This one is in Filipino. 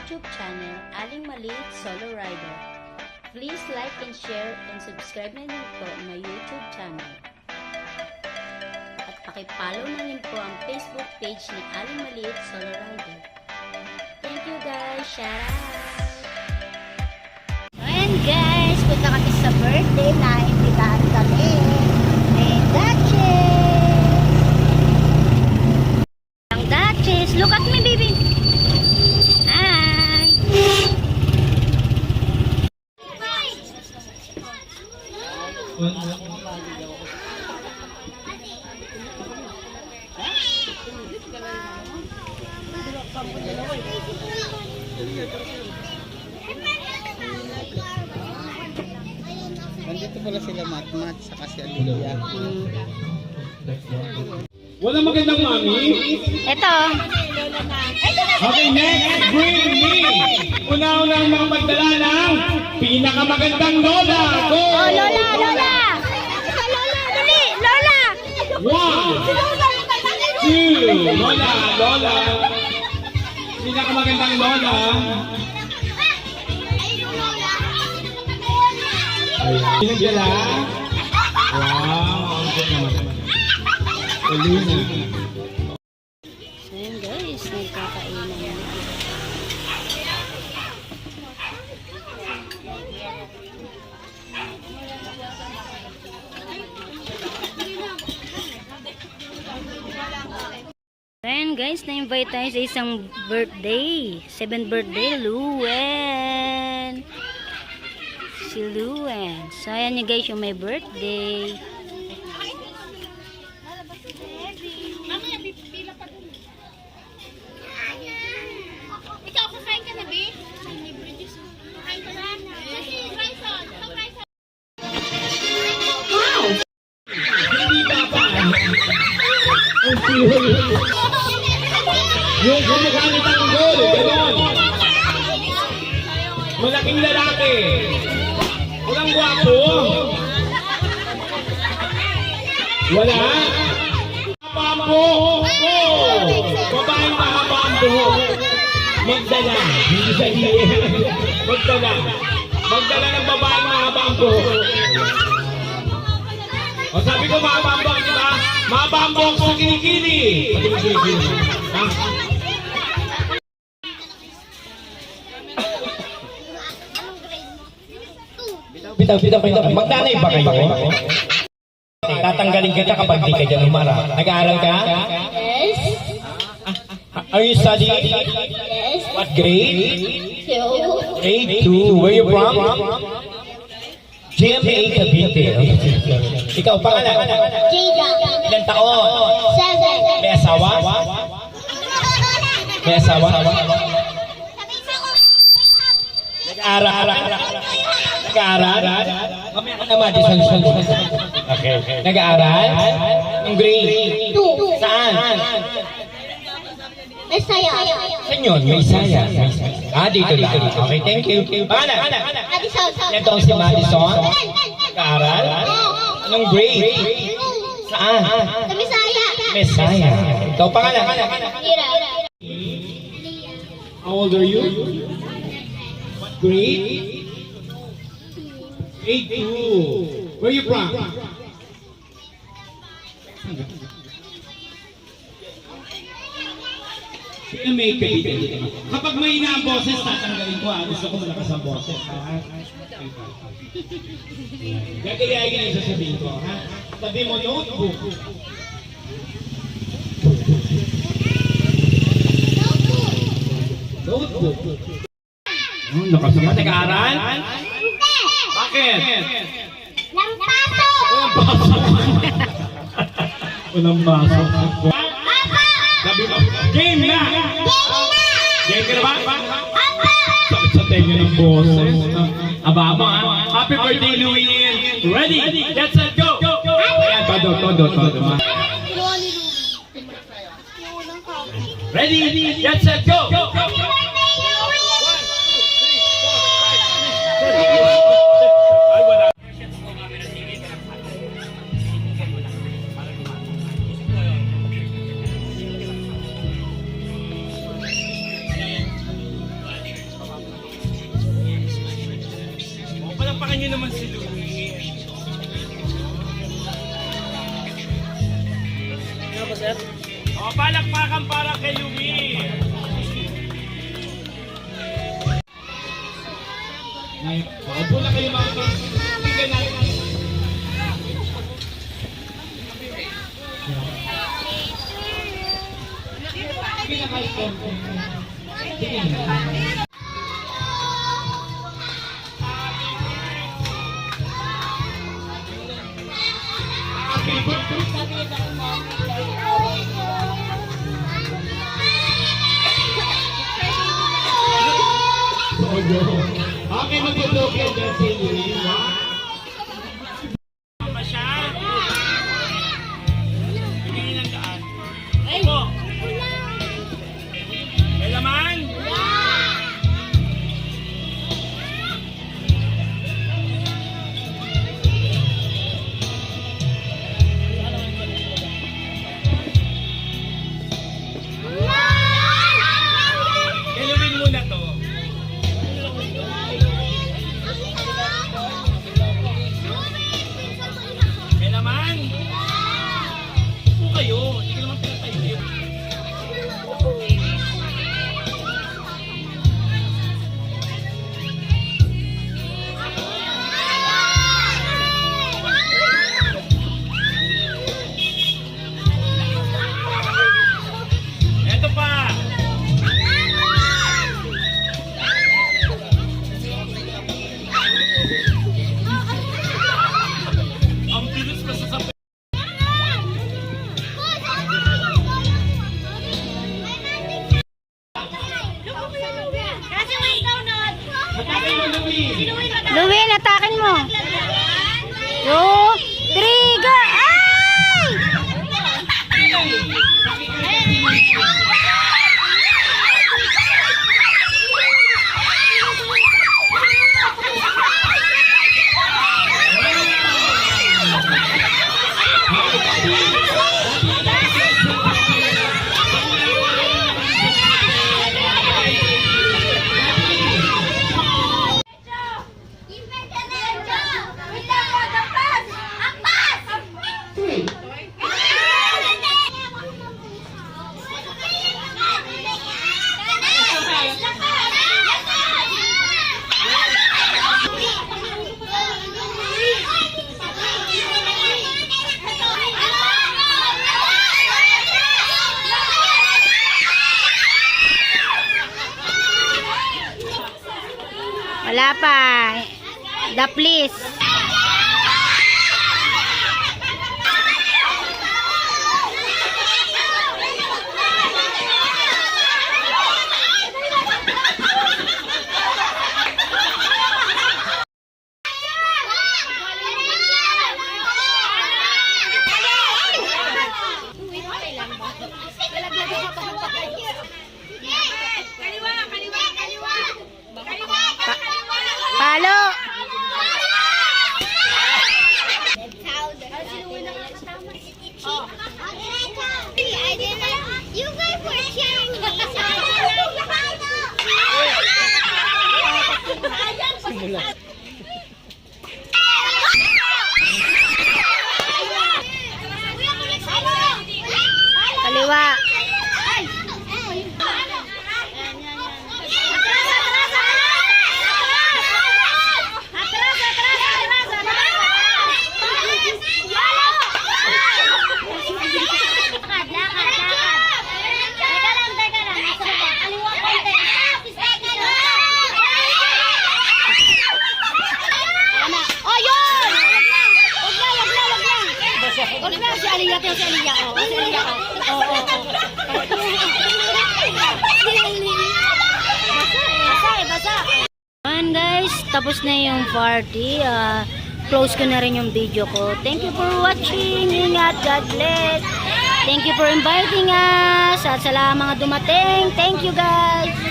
YouTube channel, Aling Maliit Solo Rider. Please like and share and subscribe na din po my YouTube channel. At pakipollow na rin po ang Facebook page ni Aling Maliit Solo Rider. Thank you guys! Shout out! Ayan guys, punta kami sa birthday na imbitahan kami. And Duchess! Ang Duchess! Look at me baby! Hi! Nandito pala sila Matmat saka si Aliyah. Walang magandang mami. Ito. Okay, next, bring me. Una-una ang mga magdala ng pinakamagandang lola. Go! Oh, Lola! Lola! Lola! Dali! Lola! 1, 2, lola, lola. Pinakamagandang lola. Pinagdala. Wow, ang good naman. Alina. So yun guys, nagkakainan na. Ayan guys, na-invite tayo sa isang birthday. 7th birthday, Luen. Si Luen. So ayan niyo guys yung may birthday. Ikaw, kakain ka na, B? Kakain ka na. Kasi, rice on. Hindi ba pa? Yung gumagamit ang goal, gano'n. Malaking lalaki. Walang gwapo. Wala. Pampo. Babaeng mahaba ang buhok. Magdala. Hindi sa iya. Magdala. Magdala ng babaeng mahaba ang buhok. O sabi ko mahaba ang buhok, diba? Mahaba ang buhok sa kinikili. Kinikili. Ha? Bitaw. Magtanay ba kayo? Tatanggalin kita kapag di ka dyan umara. Nag-aaral ka? Yes. Are you studying? Yes. What grade? So, Grade 2. Where you from? GMA Cavite. Ikaw, pangalan? Jada. Ilan taon? 7. May asawa? May asawa? Nag-aaral? Nag-aaral? Mamaya ka naman, disal. Okay. Nag-aaral? Ang grade? 2. Saan? Masaya. Saan yun? May saya. Dito lang. Okay, thank you. Pangalan? Madison. Yan to si Madison? Nag-aaral? Anong grade? Saan? Sa Misaya. Messiah. Ikaw pangalan? Ira. How old are you? What grade? Grade 2. Where you from? May Cavite. Kapag may ina ang boses, tatanggalin ko. Gusto ko malakas ang boses. Gagayahin ang sasabihin ko. Sabi mo, notebook. Notebook. Lakas naman. Nag-aaral? Bakit? Nang paso. Walang pasok. Sabi mo, game na! Game ka na ba? Sakit sa tenyo ng boses. Aba mo ha? Happy birthday, Louie! Ready? Let's go! Ayan, todo. Ready? Let's go! Ay, wala. Palakpakan nyo naman si Louie. Ano ba, sir? O, palakpakan para kay Louie. Opo na kayo mga kaibigan natin. Sige na kayo. Sige na. Okay, mag-block yan dyan si Louie. Pa siya? Bigyan ng daan. Opo. May laman? Ilumin muna to. May laman? Opo kayo. Hindi ko naman pinatayo yun. Eto pa. Ang bilis pa sa sabi. Kasi may download. Matapin mo, Louie. Louie, natakin mo. 2, 3, go! Ay! Wala pa. The please. Palo. You guys were cheering me. Simula. Kaliwa. Ayan guys, tapos na yung party. Close ko na rin yung video ko. Thank you for watching. Ingat, God bless. Thank you for inviting us. At sa lahat mga dumating. Thank you guys.